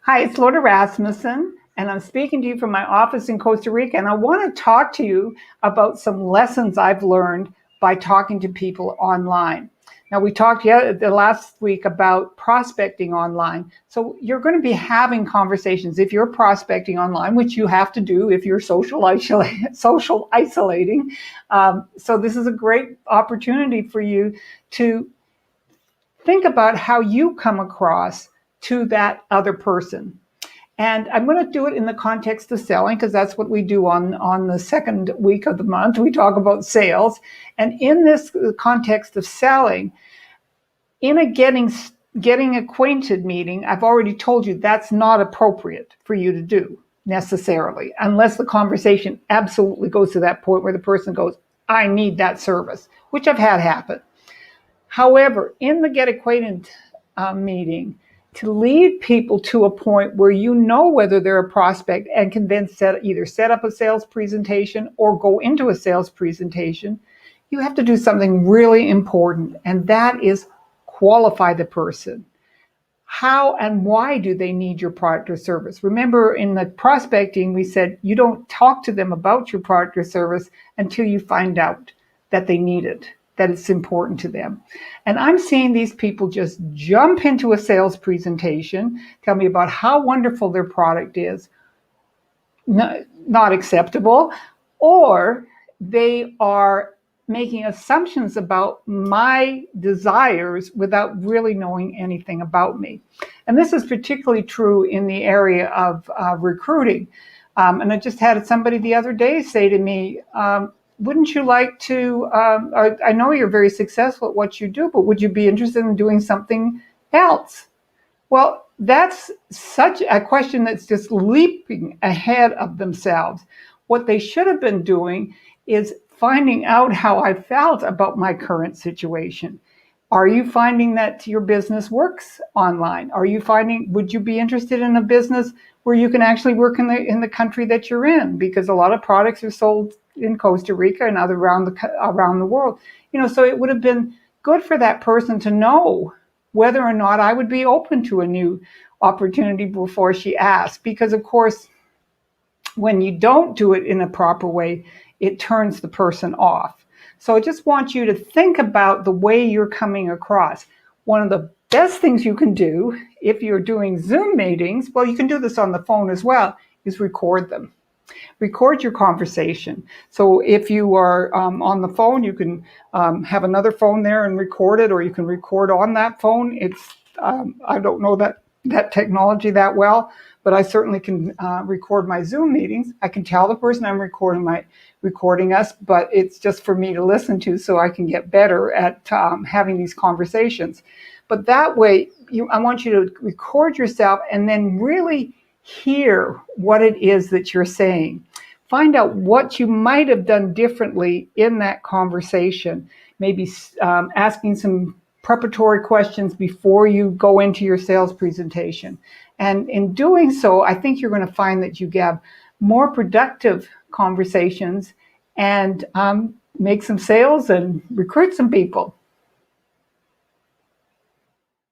Hi, it's Lorda Rasmussen, and I'm speaking to you from my office in Costa Rica. And I want to talk to you about some lessons I've learned by talking to people online. Now, we talked the last week about prospecting online. So you're going to be having conversations if you're prospecting online, which you have to do if you're social isolating. So this is a great opportunity for you to think about how you come across to that other person. And I'm going to do it in the context of selling because that's what we do on the second week of the month. We talk about sales. And in this context of selling, in a getting acquainted meeting, I've already told you that's not appropriate for you to do necessarily, unless the conversation absolutely goes to that point where the person goes, I need that service, which I've had happen. However, in the get acquainted meeting, to lead people to a point where you know whether they're a prospect and can then either set up a sales presentation or go into a sales presentation, you have to do something really important, and that is qualify the person. How and why do they need your product or service? Remember, in the prospecting, we said you don't talk to them about your product or service until you find out that they need it, that it's important to them. And I'm seeing these people just jump into a sales presentation, tell me about how wonderful their product is, not acceptable, or they are making assumptions about my desires without really knowing anything about me. And this is particularly true in the area of recruiting. And I just had somebody the other day say to me, wouldn't you like to, I know you're very successful at what you do, but would you be interested in doing something else? Well, that's such a question that's just leaping ahead of themselves. What they should have been doing is finding out how I felt about my current situation. Are you finding that your business works online? Would you be interested in a business where you can actually work in the country that you're in? Because a lot of products are sold in Costa Rica and around the world. So it would have been good for that person to know whether or not I would be open to a new opportunity before she asked. Because of course, when you don't do it in a proper way, it turns the person off. So I just want you to think about the way you're coming across. One of the best things you can do if you're doing Zoom meetings, well, you can do this on the phone as well, is record them. Record your conversation. So if you are on the phone, you can have another phone there and record it, or you can record on that phone. I don't know that technology that well, but I certainly can record my Zoom meetings. I can tell the person I'm recording us, but it's just for me to listen to so I can get better at having these conversations. But that way, I want you to record yourself and then really hear what it is that you're saying. Find out what you might have done differently in that conversation. Maybe asking some preparatory questions before you go into your sales presentation. And in doing so, I think you're going to find that you have more productive conversations and make some sales and recruit some people.